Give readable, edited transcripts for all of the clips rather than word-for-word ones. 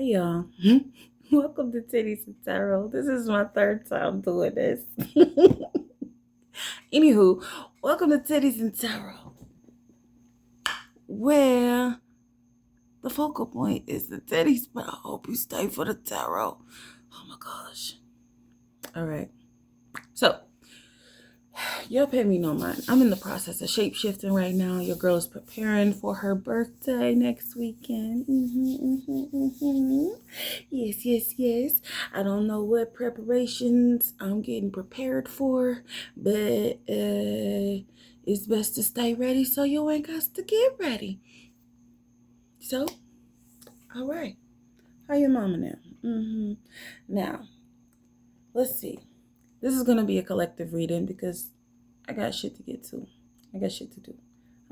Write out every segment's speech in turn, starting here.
Hey y'all, welcome to Titties and Tarot. This is my third time doing this. Anywho, welcome to Titties and Tarot, where the focal point is the titties, but I hope you stay for the tarot. Oh my gosh. All right. So, y'all pay me no mind. I'm in the process of shape-shifting right now. Your girl is preparing for her birthday next weekend. Yes. I don't know what preparations I'm getting prepared for, but it's best to stay ready so you ain't got to get ready. So, all right. How your mama now? Now, let's see. This is going to be a collective reading because I got shit to get to. I got shit to do.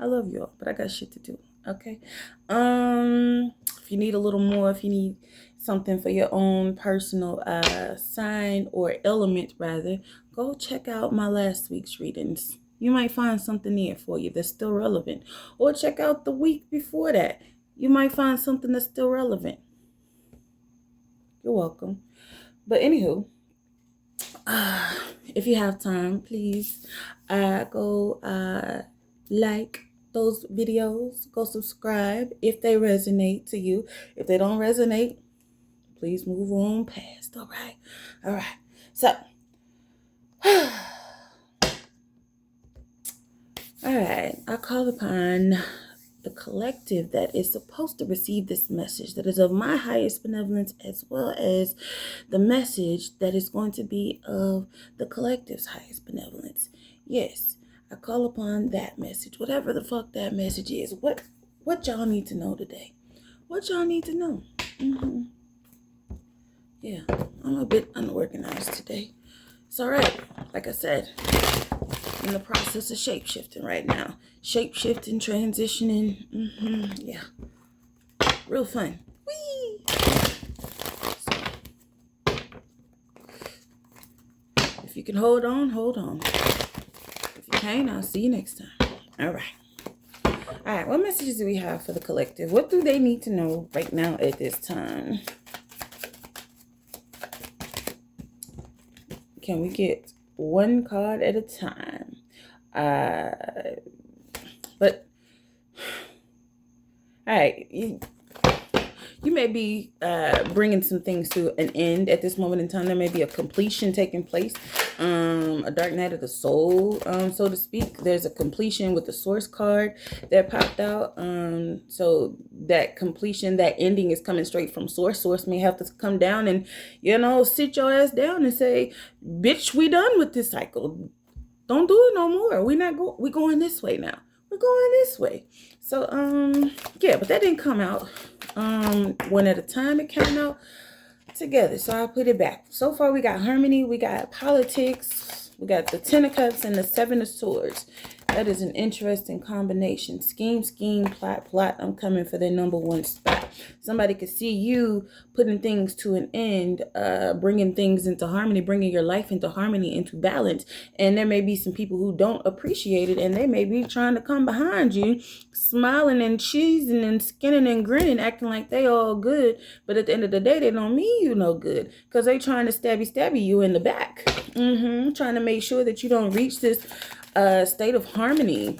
I love y'all, but I got shit to do. Okay. If you need a little more, if you need something for your own personal sign or element rather, go check out my last week's readings. You might find something there for you that's still relevant. Or check out the week before that. You might find something that's still relevant. You're welcome. But anywho, if you have time, please go like those videos, go subscribe if they resonate to you. If they don't resonate, please move on past. All right. So, all right, I call upon the collective that is supposed to receive this message that is of my highest benevolence, as well as the message that is going to be of the collective's highest benevolence. Yes, I call upon that message, whatever the fuck that message is. What y'all need to know today? What y'all need to know? Yeah, I'm a bit unorganized today. It's all right. Like I said, in the process of shape-shifting right now. Shape-shifting, transitioning. Yeah. Real fun. Whee! So, if you can hold on, hold on. If you can't, I'll see you next time. All right. What messages do we have for the collective? What do they need to know right now at this time? Can we get one card at a time? But all right, you may be bringing some things to an end at this moment in time. There may be a completion taking place, a dark night of the soul, so to speak. There's a completion with the source card that popped out. So that completion, that ending is coming straight from source. Source may have to come down and, sit your ass down and say, bitch, we done with this cycle. Don't do it no more. We're going this way now. We're going this way. So, yeah, but that didn't come out one at a time. It came out together. So I'll put it back. So far, we got harmony. We got politics. We got the Ten of Cups and the Seven of Swords. That is an interesting combination. Scheme, plot. I'm coming for their number one spot. Somebody could see you putting things to an end, bringing things into harmony, bringing your life into harmony, into balance. And there may be some people who don't appreciate it, and they may be trying to come behind you, smiling and cheesing and skinning and grinning, acting like they all good. But at the end of the day, they don't mean you no good, because they trying to stabby you in the back. Trying to make sure that you don't reach this state of harmony,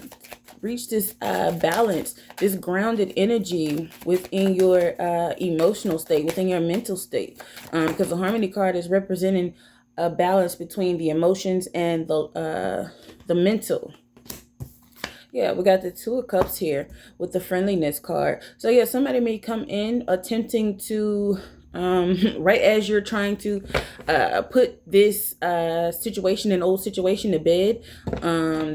reach this balance, this grounded energy within your emotional state, within your mental state, because the harmony card is representing a balance between the emotions and the mental. Yeah, we got the Two of Cups here with the friendliness card. So yeah, somebody may come in attempting to right as you're trying to put this old situation to bed,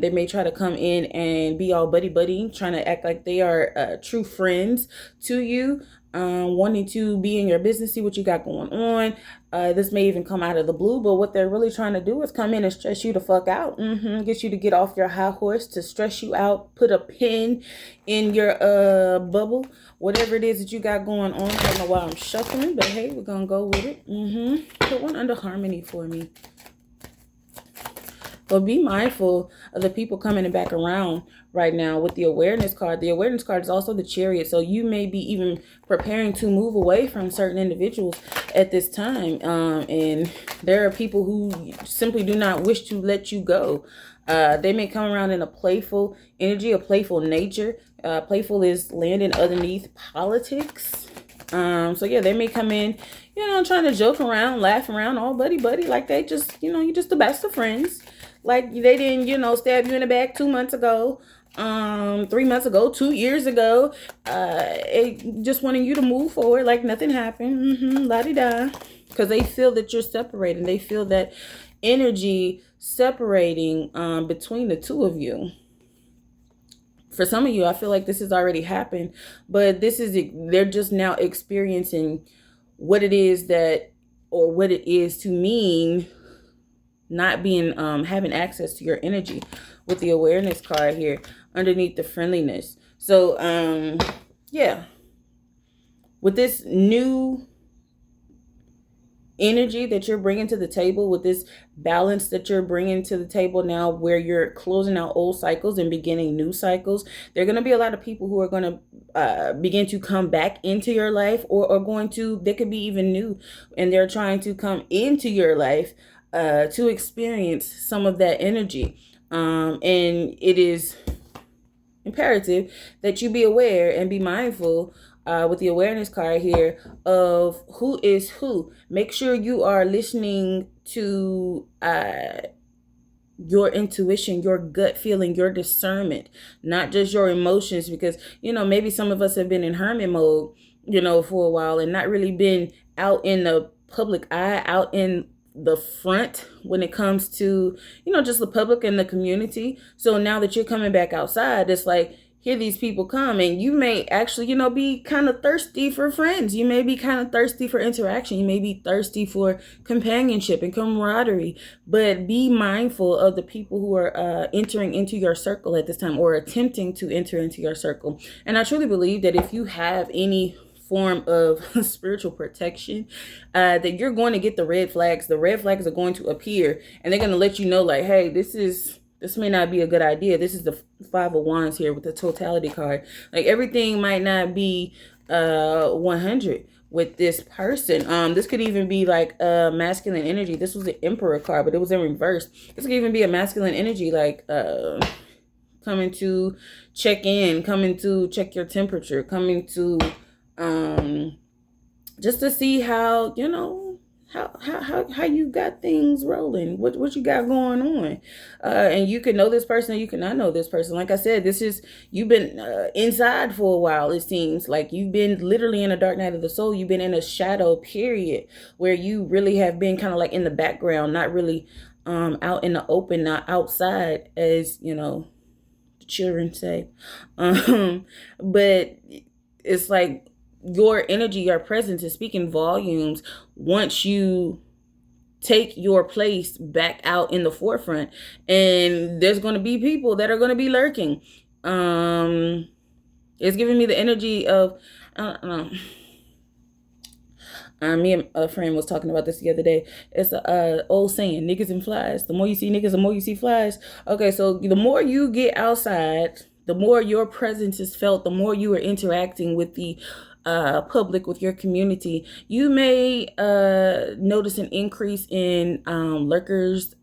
they may try to come in and be all buddy, trying to act like they are true friends to you, wanting to be in your business, see what you got going on. This may even come out of the blue, but what they're really trying to do is come in and stress you the fuck out. Get you to get off your high horse, to stress you out, put a pin in your bubble, whatever it is that you got going on. I don't know why I'm shuffling, but hey, we're gonna go with it. Put one under harmony for me. But be mindful of the people coming back around right now with the awareness card. The awareness card is also the Chariot. So you may be even preparing to move away from certain individuals at this time. And there are people who simply do not wish to let you go. They may come around in a playful energy, a playful nature. Playful is landing underneath politics. So yeah, they may come in, trying to joke around, laugh around, all buddy, like they just, you're just the best of friends. Like they didn't, stab you in the back 2 months ago, 3 months ago, 2 years ago, just wanting you to move forward like nothing happened, la-di-da, because they feel that you're separating. They feel that energy separating between the two of you. For some of you, I feel like this has already happened, but they're just now experiencing what it is to mean not being, having access to your energy with the awareness card here underneath the friendliness. So, yeah, with this new energy that you're bringing to the table, with this balance that you're bringing to the table now, where you're closing out old cycles and beginning new cycles, there are going to be a lot of people who are going to begin to come back into your life, or are going to, they could be even new, and they're trying to come into your life to experience some of that energy. And it is imperative that you be aware and be mindful with the awareness card here of who is who. Make sure you are listening to your intuition, your gut feeling, your discernment, not just your emotions, because, maybe some of us have been in hermit mode, for a while, and not really been out in the public eye, out in the front when it comes to, just the public and the community. So now that you're coming back outside, it's like, here these people come, and you may actually, be kind of thirsty for friends. You may be kind of thirsty for interaction. You may be thirsty for companionship and camaraderie, but be mindful of the people who are entering into your circle at this time, or attempting to enter into your circle. And I truly believe that if you have any form of spiritual protection, that you're going to get the red flags. The red flags are going to appear, and they're going to let you know, like, hey, this may not be a good idea. This is the Five of Wands here with the totality card. Like, everything might not be 100 with this person. This could even be like a masculine energy. This was the Emperor card, but it was in reverse. This could even be a masculine energy, like coming to check in, coming to check your temperature, coming to just to see how, how you got things rolling, what you got going on. And you can know this person, or you cannot know this person. Like I said, you've been inside for a while. It seems like you've been literally in a dark night of the soul. You've been in a shadow period where you really have been kind of like in the background, not really out in the open, not outside, as the children say. But it's like your energy, your presence is speaking volumes once you take your place back out in the forefront. And there's going to be people that are going to be lurking. It's giving me the energy of, I don't know. Me and a friend was talking about this the other day. It's a old saying, niggas and flies. The more you see niggas, the more you see flies. Okay, so the more you get outside, the more your presence is felt, the more you are interacting with the public, with your community. You may notice an increase in lurkers,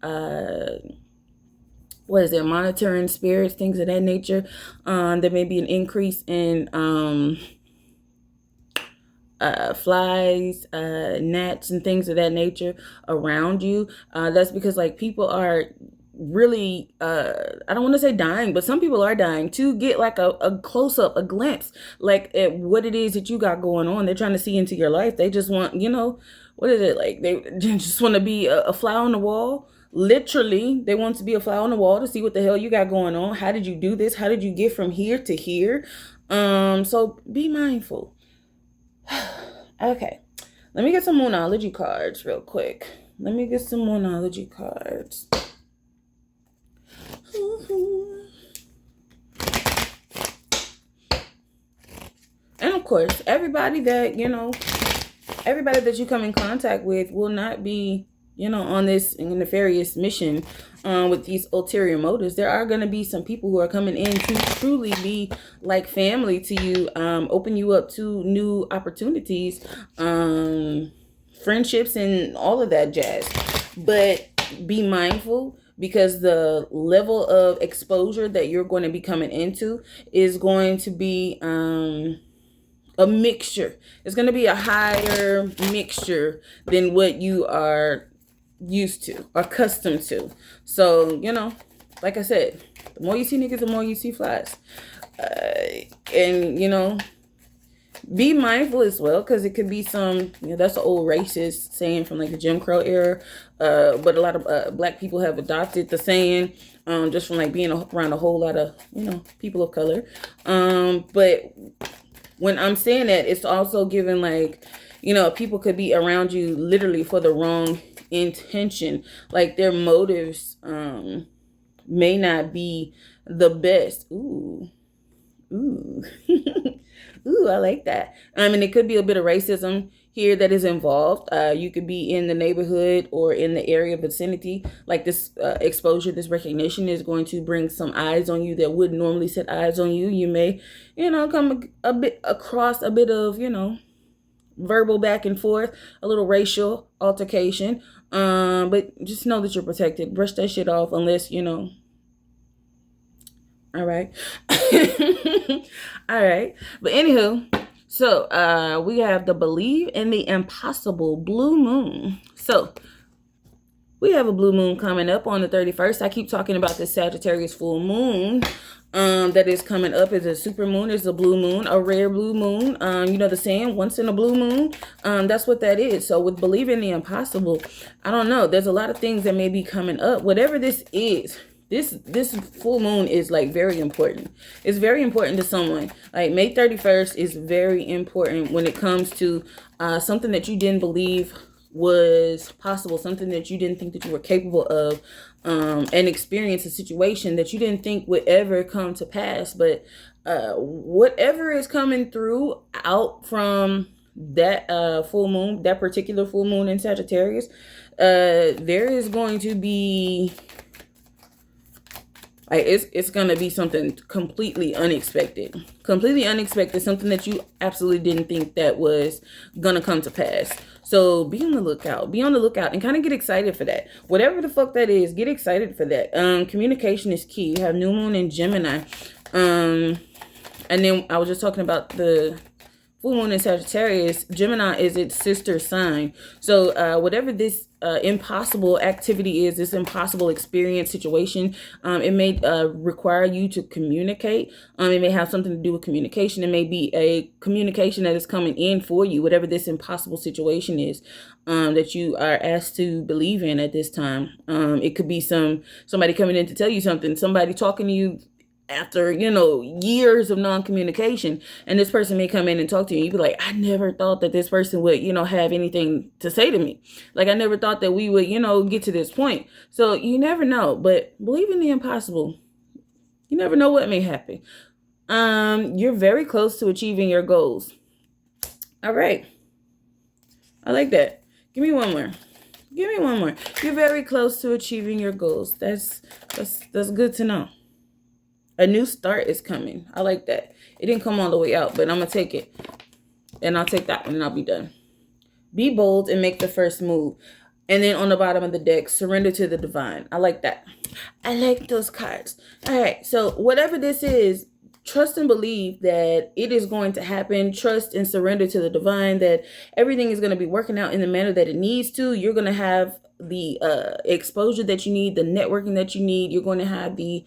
monitoring spirits, things of that nature. There may be an increase in flies, gnats, and things of that nature around you. That's because, like, people are really I don't want to say dying, but some people are dying to get like a close-up, a glimpse, like, at what it is that you got going on. They're trying to see into your life. They just want, what is it, like, they just want to be a fly on the wall. Literally, they want to be a fly on the wall to see what the hell you got going on. How did you do this? How did you get from here to here? So be mindful. Okay, let me get some Moonology cards real quick. And of course, everybody that you come in contact with will not be on this nefarious mission with these ulterior motives. There are going to be some people who are coming in to truly be like family to you, open you up to new opportunities, friendships, and all of that jazz. But be mindful, because the level of exposure that you're going to be coming into is going to be a mixture. It's going to be a higher mixture than what you are used to, accustomed to. So, like I said, the more you see niggas, the more you see flies. And, be mindful as well, because it could be some, that's an old racist saying from like the Jim Crow era. But a lot of black people have adopted the saying, just from like being around a whole lot of, people of color. But when I'm saying that, it's also given like, people could be around you literally for the wrong intention. Like their motives may not be the best. Ooh. Ooh, I like that. And it could be a bit of racism here that is involved. You could be in the neighborhood or in the area vicinity. Like this exposure, this recognition is going to bring some eyes on you that wouldn't normally set eyes on you. You may, come a bit across a bit of, verbal back and forth, a little racial altercation. But just know that you're protected. Brush that shit off unless, all right. All right. But anywho, so we have the Believe in the Impossible blue moon. So we have a blue moon coming up on the 31st. I keep talking about this Sagittarius full moon that is coming up. Is a super moon, is a blue moon, a rare blue moon. The saying, once in a blue moon. That's what that is. So with Believe in the Impossible, I don't know. There's a lot of things that may be coming up. Whatever this is, this full moon is like very important. It's very important to someone. Like May 31st is very important when it comes to something that you didn't believe was possible, something that you didn't think that you were capable of, and experience a situation that you didn't think would ever come to pass. But whatever is coming through out from that full moon, that particular full moon in Sagittarius, there is going to be like it's gonna be something completely unexpected, something that you absolutely didn't think that was gonna come to pass. So be on the lookout, and kind of get excited for that. Whatever the fuck that is, get excited for that. Communication is key. You have new moon in Gemini, and then I was just talking about the full moon in Sagittarius. Gemini is its sister sign. So whatever this impossible activity is, this impossible experience, situation, it may require you to communicate. It may have something to do with communication. It may be a communication that is coming in for you, whatever this impossible situation is that you are asked to believe in at this time. It could be somebody coming in to tell you something, somebody talking to you after, years of non-communication, and this person may come in and talk to you. You'd be like, I never thought that this person would, have anything to say to me. Like, I never thought that we would, get to this point. So you never know, but believe in the impossible. You never know what may happen. You're very close to achieving your goals. All right. I like that. Give me one more. You're very close to achieving your goals. That's good to know. A new start is coming. I like that. It didn't come all the way out, but I'm going to take it. And I'll take that one and I'll be done. Be bold and make the first move. And then on the bottom of the deck, surrender to the divine. I like that. I like those cards. All right. So whatever this is, trust and believe that it is going to happen. Trust and surrender to the divine, that everything is going to be working out in the manner that it needs to. You're going to have the exposure that you need, the networking that you need. You're going to have the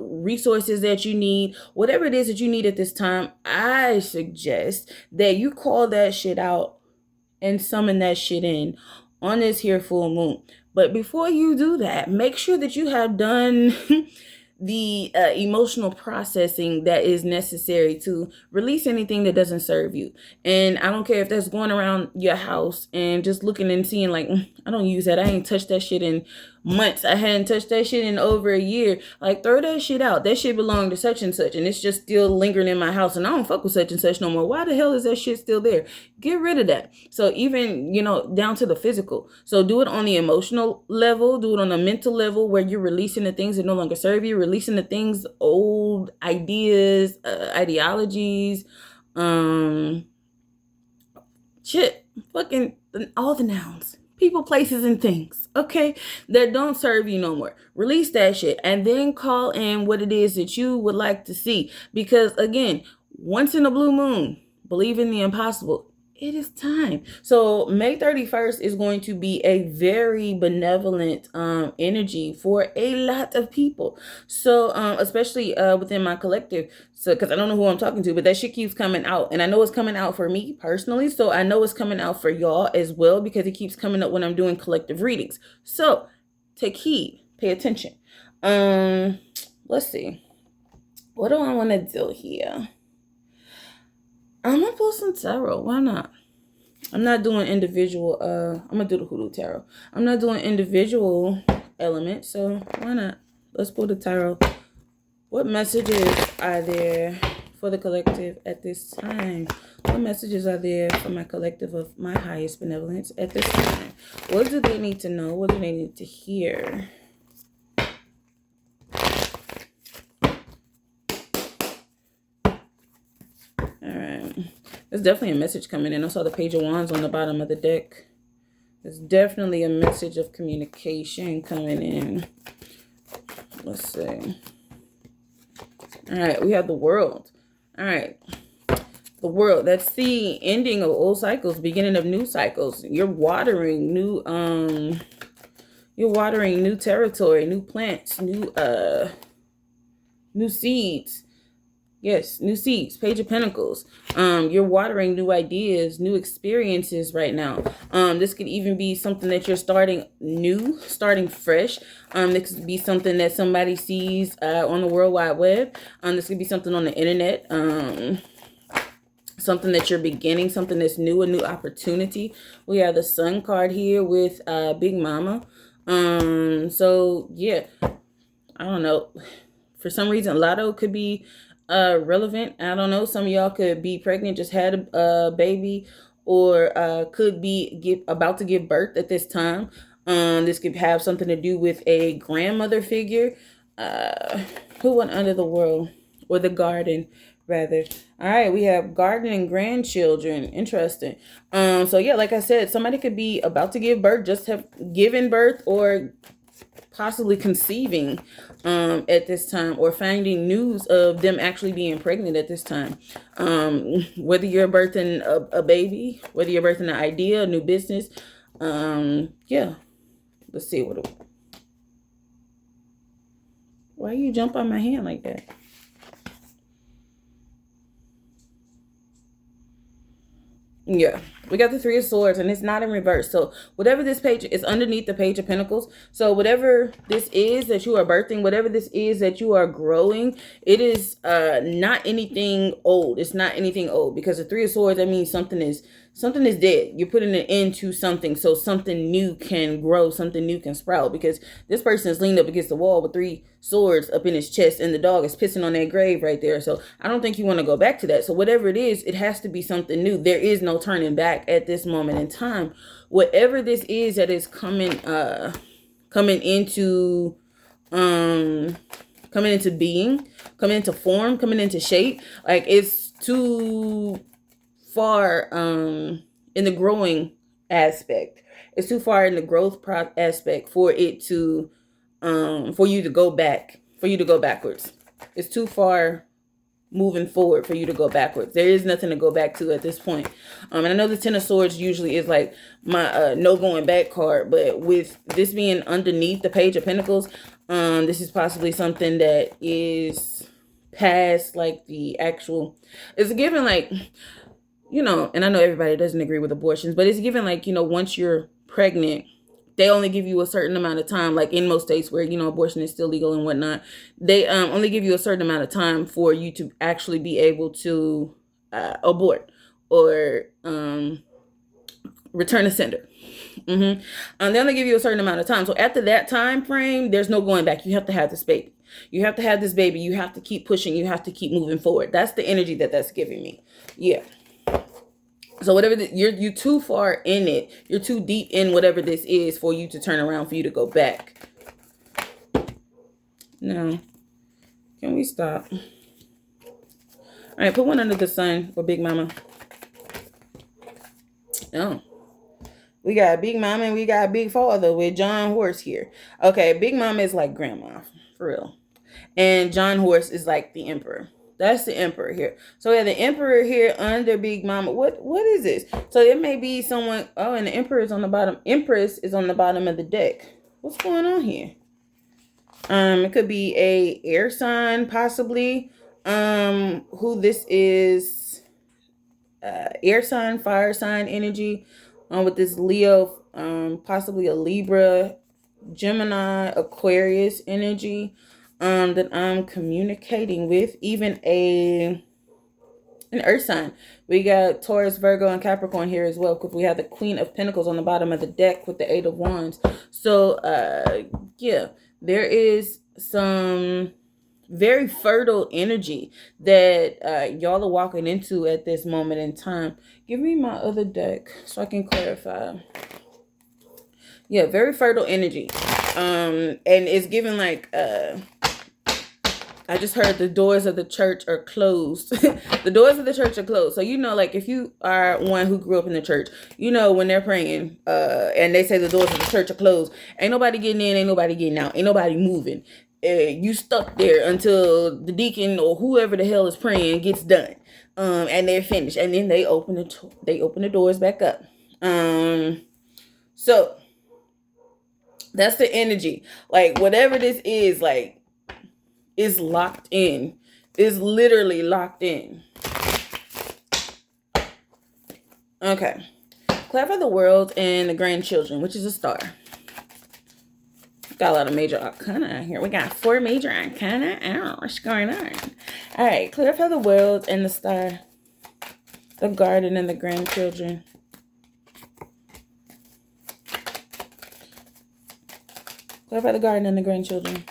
resources that you need. Whatever it is that you need at this time, I suggest that you call that shit out and summon that shit in on this here full moon. But before you do that, make sure that you have done the emotional processing that is necessary to release anything that doesn't serve you. And I don't care if that's going around your house and just looking and seeing like, I don't use that. I ain't touched that shit in months. I hadn't touched that shit in over a year. Like, throw that shit out. That shit belonged to such and such, and it's just still lingering in my house, and I don't fuck with such and such no more. Why the hell is that shit still there? Get rid of that. So even, down to the physical. So do it on the emotional level, do it on the mental level, where you're releasing the things that no longer serve you, releasing the things, old ideas, ideologies, shit, fucking all the nouns, people, places, and things, okay, that don't serve you no more. Release that shit and then call in what it is that you would like to see. Because again, once in a blue moon, believe in the impossible. It is time. So May 31st is going to be a very benevolent energy for a lot of people. So especially within my collective. So because I don't know who I'm talking to, but that shit keeps coming out. And I know it's coming out for me personally. So I know it's coming out for y'all as well, because it keeps coming up when I'm doing collective readings. So take heed, pay attention. Let's see. What do I want to do here? I'm gonna pull some tarot. Why not? I'm not doing individual. I'm gonna do the hoodoo tarot. I'm not doing individual elements, so why not? Let's pull the tarot. What messages are there for the collective at this time? What messages are there for my collective of my highest benevolence at this time? What do they need to know? What do they need to hear? There's definitely a message coming in. I saw the Page of Wands on the bottom of the deck. There's definitely a message of communication coming in. Let's see. All right, we have the World. All right. The World. That's the ending of old cycles, beginning of new cycles. You're watering new territory, new plants, new seeds. Yes, new seeds, Page of Pentacles. You're watering new ideas, new experiences right now. This could even be something that you're starting new, starting fresh. This could be something that somebody sees on the World Wide Web. This could be something on the internet. Something that you're beginning, something that's new, a new opportunity. We have the Sun card here with Big Mama. So yeah, I don't know. For some reason, Lotto could be relevant. I don't know. Some of y'all could be pregnant, just had a baby, or could be about to give birth at this time. This could have something to do with a grandmother figure. Who went under the world, or the garden rather? All right, we have garden and grandchildren. Interesting. So yeah, like I said, somebody could be about to give birth, just have given birth, or possibly conceiving at this time, or finding news of them actually being pregnant at this time. Whether you're birthing a baby, whether you're birthing an idea, a new business. Yeah. Let's see. Why you jump on my hand like that? Yeah, we got the Three of Swords, and it's not in reverse. So whatever this page is underneath the Page of Pentacles. So whatever this is that you are birthing, whatever this is that you are growing, it is not anything old. It's not anything old, because the Three of Swords, that means something is dead. You're putting an end to something, so something new can grow, something new can sprout. Because this person is leaned up against the wall with 3 swords up in his chest, and the dog is pissing on that grave right there. So I don't think you want to go back to that. So whatever it is, it has to be something new. There is no turning back at this moment in time. Whatever this is that is coming into being, coming into form, coming into shape, like it's too far in the growing aspect. It's too far in the growth aspect for it to for you to go backwards. It's too far moving forward for you to go backwards. There is nothing to go back to at this point. And I know the Ten of Swords usually is like my no going back card, but with this being underneath the Page of Pentacles, this is possibly something that is past like the actual, it's given like, and I know everybody doesn't agree with abortions, but it's given like, once you're pregnant, they only give you a certain amount of time, like in most states where, abortion is still legal and whatnot. They only give you a certain amount of time for you to actually be able to abort or return to sender. They only give you a certain amount of time. So after that time frame, there's no going back. You have to have this baby. You have to have this baby. You have to keep pushing. You have to keep moving forward. That's the energy that's giving me. Yeah. So whatever you're too far in it. You're too deep in whatever this is for you to turn around, for you to go back. No. Can we stop? All right, put one under the sun for Big Mama. No. We got Big Mama and we got Big Father with John Horse here. Okay, Big Mama is like grandma, for real. And John Horse is like the emperor. That's the emperor here. So we have the emperor here under Big Mama. What is this? So it may be someone. Oh, and the emperor is on the bottom. Empress is on the bottom of the deck. What's going on here? It could be a air sign, possibly. Who this is? Air sign, fire sign energy. With this Leo, possibly a Libra, Gemini, Aquarius energy, that I'm communicating with. Even an earth sign. We got Taurus, Virgo, and Capricorn here as well, because we have the Queen of Pentacles on the bottom of the deck with the Eight of Wands. So, yeah, there is some very fertile energy that y'all are walking into at this moment in time. Give me my other deck so I can clarify. Yeah, very fertile energy. And it's giving like I just heard the doors of the church are closed. The doors of the church are closed. So, you know, like if you are one who grew up in the church, you know, when they're praying and they say the doors of the church are closed, ain't nobody getting in, ain't nobody getting out, ain't nobody moving. You stuck there until the deacon or whoever the hell is praying gets done, and they're finished, and then they open the doors back up. So that's the energy. Like whatever this is, like, is locked in. Is literally locked in. Okay, clarify the world and the grandchildren, which is a star. Got a lot of major arcana here. We got 4 major arcana. Oh, what's going on? All right, clarify the world and the star, the garden and the grandchildren. Clarify the garden and the grandchildren.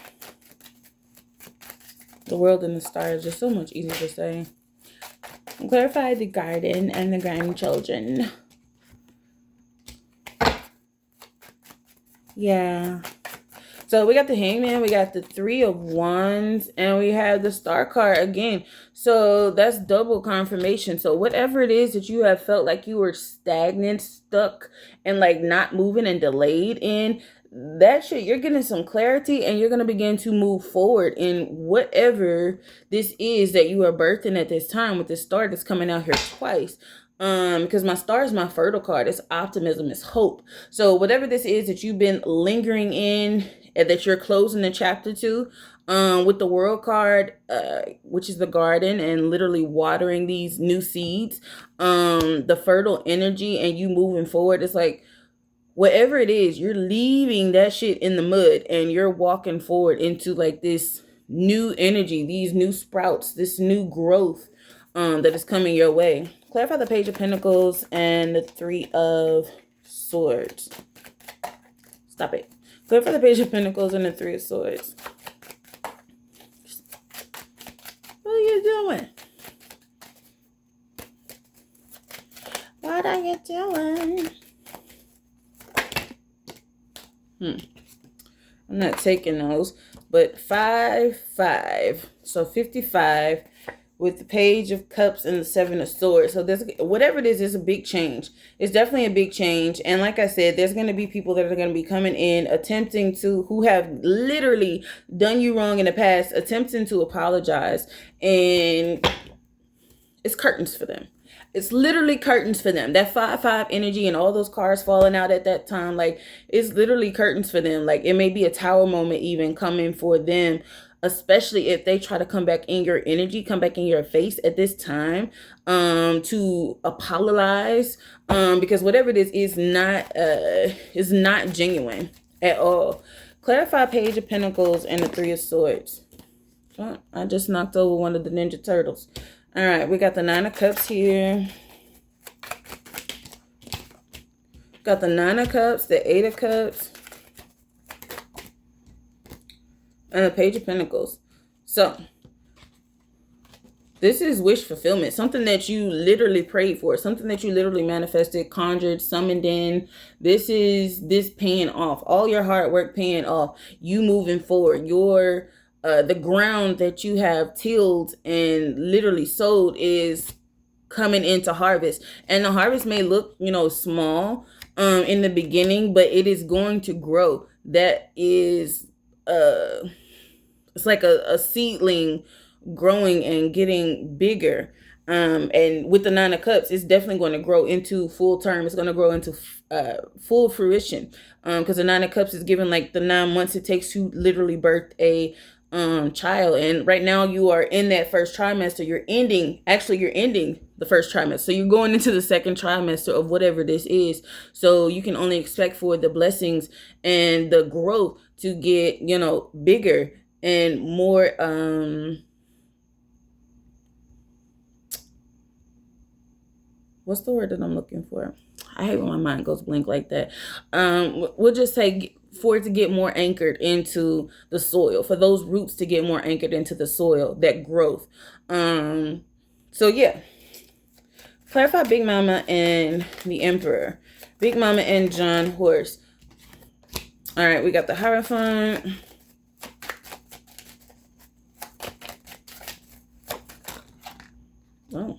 The world and the star is just so much easier to say. Clarify the garden and the grandchildren. Yeah. So we got the Hangman, we got the 3 of Wands, and we have the Star card again. So that's double confirmation. So whatever it is that you have felt like you were stagnant, stuck, and like not moving and delayed in, that shit, you're getting some clarity and you're going to begin to move forward in whatever this is that you are birthing at this time with this star that's coming out here twice. Because my star is my fertile card. It's optimism, it's hope. So whatever this is that you've been lingering in and that you're closing the chapter to, with the world card, which is the garden and literally watering these new seeds, the fertile energy and you moving forward, it's like, whatever it is, you're leaving that shit in the mud and you're walking forward into like this new energy, these new sprouts, this new growth, that is coming your way. Clarify the Page of Pentacles and the 3 of Swords. Stop it. Clarify the Page of Pentacles and the 3 of Swords. What are you doing? What are you doing? I'm not taking those, but 5, 5. So 55 with the Page of Cups and the 7 of Swords. So there's, whatever it is a big change. It's definitely a big change. And like I said, there's going to be people that are going to be coming in, attempting to, who have literally done you wrong in the past, attempting to apologize. And it's curtains for them. It's literally curtains for them. That 5-5 energy and all those cards falling out at that time, like, it's literally curtains for them. Like, it may be a tower moment even coming for them, especially if they try to come back in your energy, come back in your face at this time, to apologize, because whatever it is not genuine at all. Clarify Page of Pentacles and the 3 of Swords. Oh, I just knocked over one of the Ninja Turtles. All right, we got the 9 of Cups here. Got the 9 of Cups, the 8 of Cups, and the Page of Pentacles. So this is wish fulfillment, something that you literally prayed for, something that you literally manifested, conjured, summoned in. This is this paying off, all your hard work paying off, you moving forward, your the ground that you have tilled and literally sowed is coming into harvest. And the harvest may look, small in the beginning, but it is going to grow. That is it's like a seedling growing and getting bigger. And with the 9 of Cups, it's definitely going to grow into full term. It's going to grow into full fruition. Because the 9 of Cups is given like the 9 months it takes to literally birth a child. And right now you are in that first trimester. You're ending the first trimester. So you're going into the second trimester of whatever this is. So you can only expect for the blessings and the growth to get, bigger and more what's the word that I'm looking for? I hate when my mind goes blank like that. We'll just say for it to get more anchored into the soil, for those roots to get more anchored into the soil, that growth. So yeah. Clarify Big Mama and the Emperor. Big Mama and John Horse. All right, we got the Hierophant. Oh.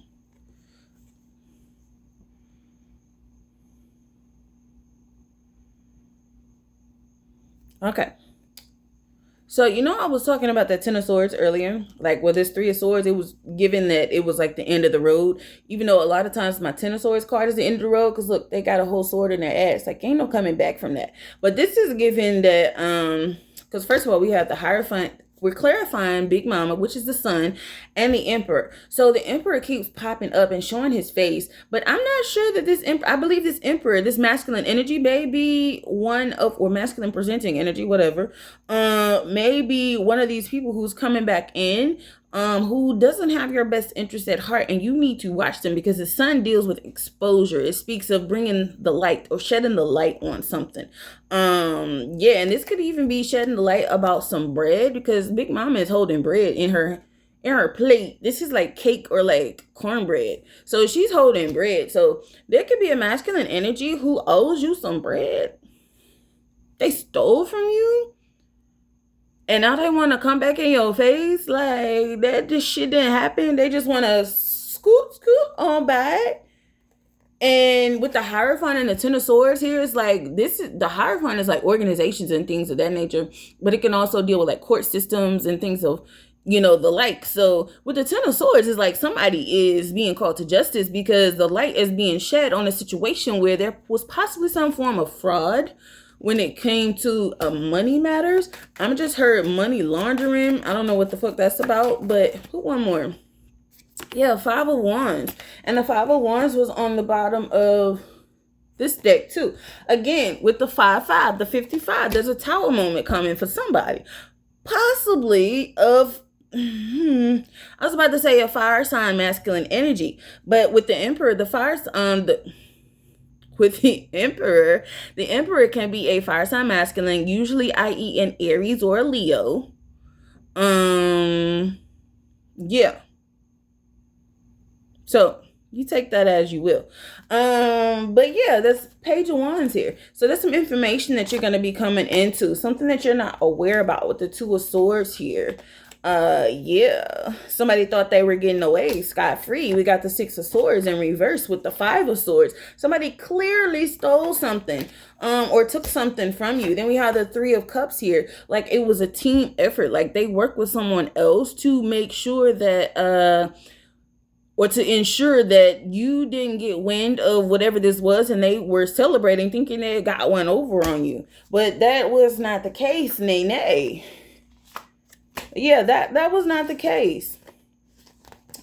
Okay. So, I was talking about that 10 of Swords earlier. Like, with this 3 of Swords, it was given that it was like the end of the road. Even though a lot of times my 10 of Swords card is the end of the road. Because, look, they got a whole sword in their ass. Like, ain't no coming back from that. But this is given that, because first of all, we have the Hierophant. We're clarifying Big Mama, which is the Sun, and the Emperor. So the Emperor keeps popping up and showing his face. But I'm not sure that this Emperor, I believe this Emperor, this masculine energy may be one of, or masculine presenting energy, whatever, maybe one of these people who's coming back in, who doesn't have your best interest at heart, and you need to watch them because the Sun deals with exposure. It speaks of bringing the light or shedding the light on something. Yeah, and this could even be shedding the light about some bread, because Big Mama is holding bread in her plate. This is like cake or like cornbread. So she's holding bread. So there could be a masculine energy who owes you some bread. They stole from you. And now they want to come back in your face like that. This shit didn't happen. They just want to scoop on back. And with the Hierophant and the 10 of Swords here, it's like the Hierophant is like organizations and things of that nature. But it can also deal with like court systems and things of, the like. So with the 10 of Swords, it's like somebody is being called to justice because the light is being shed on a situation where there was possibly some form of fraud. When it came to money matters, I'm just heard money laundering. I don't know what the fuck that's about, but put one more. Yeah, 5 of Wands. And the 5 of Wands was on the bottom of this deck too. Again, with the 5-5, the 55, there's a tower moment coming for somebody. Possibly of, I was about to say a fire sign masculine energy. But with the Emperor, with the Emperor can be a fire sign masculine, usually i.e. an Aries or a Leo. Yeah. So you take that as you will. But yeah, that's Page of Wands here. So there's some information that you're going to be coming into, something that you're not aware about with the 2 of Swords here. Yeah, somebody thought they were getting away scot-free. We got the 6 of Swords in reverse with the 5 of Swords. Somebody clearly stole something, or took something from you. Then we have the 3 of Cups here. Like it was a team effort. Like they worked with someone else to make sure that, or to ensure that you didn't get wind of whatever this was, and they were celebrating thinking they got one over on you. But that was not the case, nay. Yeah, that was not the case.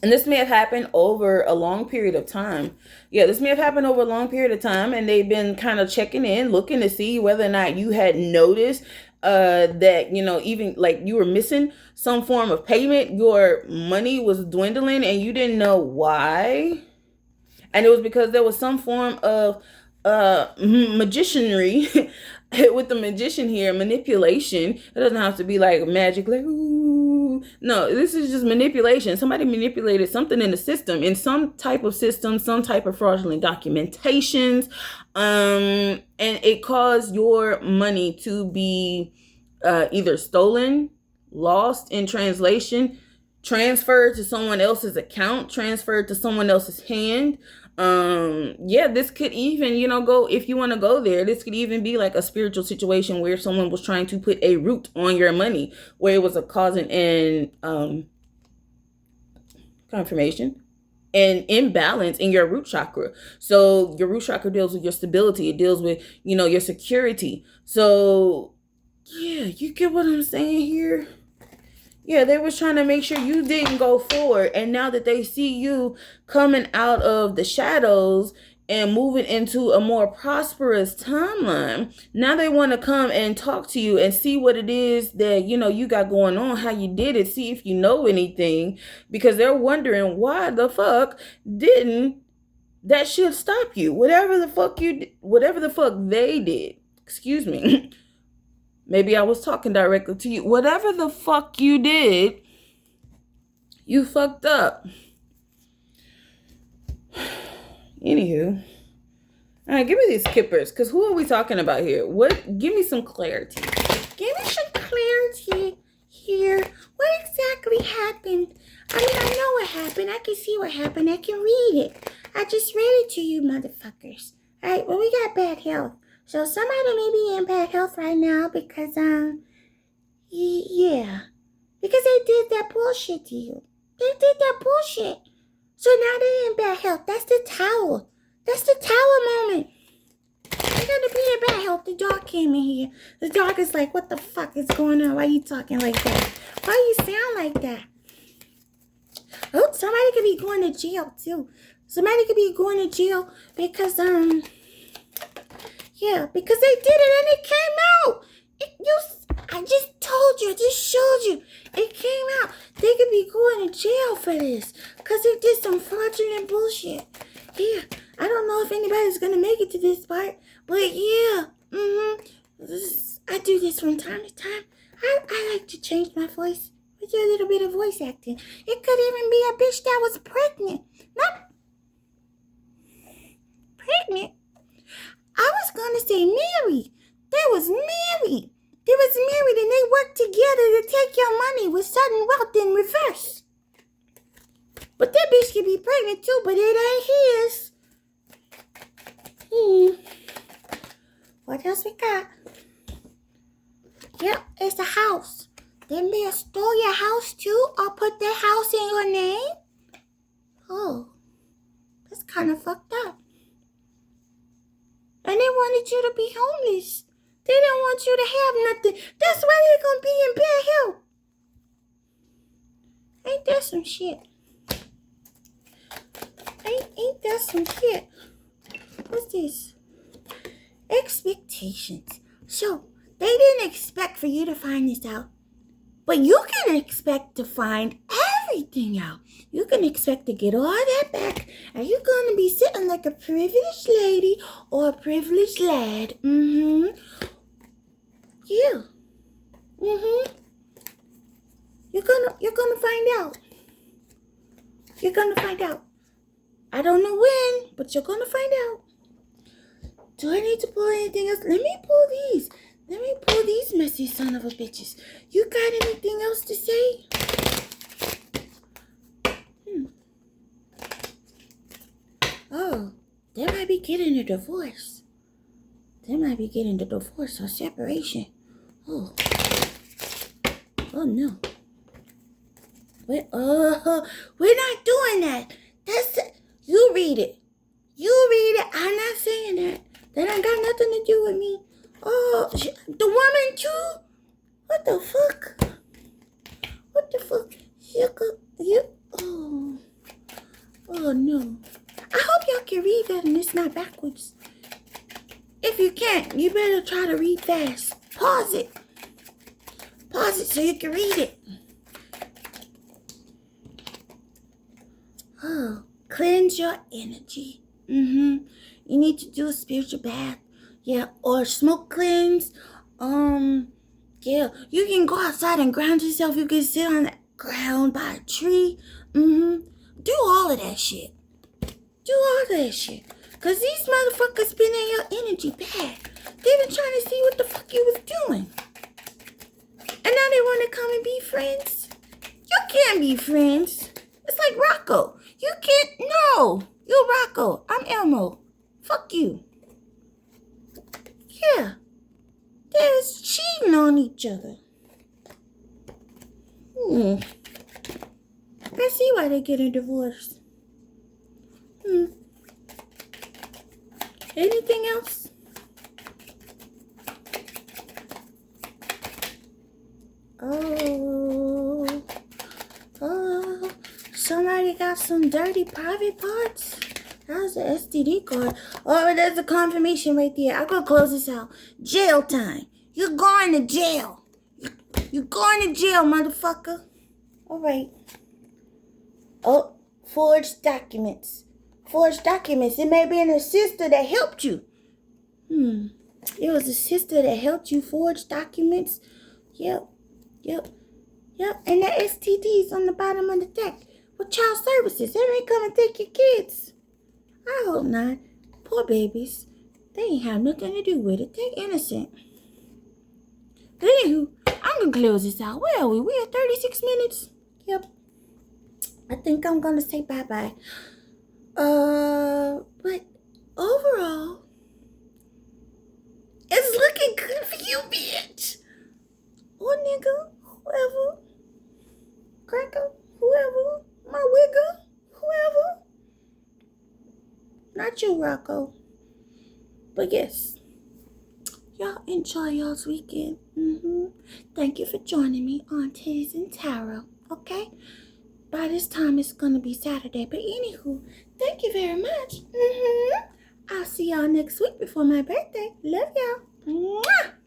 And this may have happened over a long period of time. Yeah, this may have happened over a long period of time, and they've been kind of checking in, looking to see whether or not you had noticed that, even like you were missing some form of payment, your money was dwindling and you didn't know why. And it was because there was some form of magicianry with the magician here, manipulation. It doesn't have to be like magic, like ooh. No, this is just manipulation. Somebody manipulated something in the system, in some type of system, some type of fraudulent documentations, and it caused your money to be either stolen, lost in translation, transferred to someone else's account, transferred to someone else's hand. Yeah, this could even, go, if you want to go there, this could even be like a spiritual situation where someone was trying to put a root on your money, where it was a causing and confirmation and imbalance in your root chakra. So your root chakra deals with your stability. It deals with, your security. So yeah, you get what I'm saying here? Yeah, they was trying to make sure you didn't go forward. And now that they see you coming out of the shadows and moving into a more prosperous timeline, now they want to come and talk to you and see what it is that, you got going on, how you did it, see if you know anything, because they're wondering why the fuck didn't that shit stop you? Whatever the fuck they did. Excuse me. Maybe I was talking directly to you. Whatever the fuck you did, you fucked up. Anywho. All right, give me these skippers. Because who are we talking about here? Give me some clarity. Give me some clarity here. What exactly happened? I mean, I know what happened. I can see what happened. I can read it. I just read it to you, motherfuckers. All right, well, we got bad health. So somebody may be in bad health right now because, yeah. Because they did that bullshit to you. They did that bullshit. So now they're in bad health. That's the tower. That's the tower moment. They're gonna be in bad health. The dog came in here. The dog is like, what the fuck is going on? Why are you talking like that? Why you sound like that? Oh, somebody could be going to jail, too. Somebody could be going to jail because, yeah, because they did it and it came out. I just told you, I just showed you. It came out. They could be going to jail for this because they did some fraudulent bullshit. Yeah, I don't know if anybody's going to make it to this part, but yeah, I do this from time to time. I like to change my voice with a little bit of voice acting. It could even be a bitch that was pregnant. Not pregnant. I was going to say married. They was married. They was married and they worked together to take your money with sudden wealth in reverse. But that bitch could be pregnant too, but it ain't his. What else we got? Yep, it's a house. They may have stole your house too or put their house in your name. Oh, that's kind of fucked up. And they wanted you to be homeless. They didn't want you to have nothing. That's why they're going to be in bad health. Ain't that some shit? Ain't that some shit? What's this? Expectations. So, they didn't expect for you to find this out. But you can expect to find everything out. You can expect to get all that back. And you're going to be sitting like a privileged lady or a privileged lad. Yeah. You're gonna find out. You're gonna find out. I don't know when, but you're gonna find out. Do I need to pull anything else? Let me pull these. Let me pull these messy son of a bitches. You got anything else to say? Oh, they might be getting a divorce. They might be getting the divorce or separation. Oh no. We're not doing that. That's it. You read it. I'm not saying that. That ain't got nothing to do with me. Oh, the woman too? What the fuck? Oh no. I hope y'all can read that and it's not backwards. If you can't, you better try to read fast. Pause it so you can read it. Oh, cleanse your energy. You need to do a spiritual bath. Yeah, or smoke cleanse. Yeah, you can go outside and ground yourself. You can sit on the ground by a tree. Do all of that shit. Do all that shit. Cause these motherfuckers been in your energy bad. They've been trying to see what the fuck you was doing. And now they want to come and be friends. You can't be friends. It's like Rocko. You can't. No. You're Rocko. I'm Elmo. Fuck you. Yeah. They're cheating on each other. I see why they're getting divorced. Anything else? Oh, somebody got some dirty private parts. That was an STD card. Oh, there's a confirmation right there. I'm gonna close this out. Jail time. You're going to jail. You're going to jail, motherfucker. All right. Oh, forged documents. Forged documents. It may have been a sister that helped you. It was a sister that helped you forge documents. Yep. And the STDs on the bottom of the deck with child services. They ain't come and take your kids. I hope not. Poor babies. They ain't have nothing to do with it. They're innocent. But anywho, I'm gonna close this out. Where are we? We at 36 minutes. Yep. I think I'm gonna say bye-bye. But overall, it's looking good for you, bitch. Or nigga, whoever. Cracker, whoever. My wigger, whoever. Not you, Rocko. But yes. Y'all enjoy y'all's weekend. Thank you for joining me on Titties and Tarot. Okay? By this time, it's going to be Saturday. But anywho, thank you very much. I'll see y'all next week before my birthday. Love y'all. Mwah!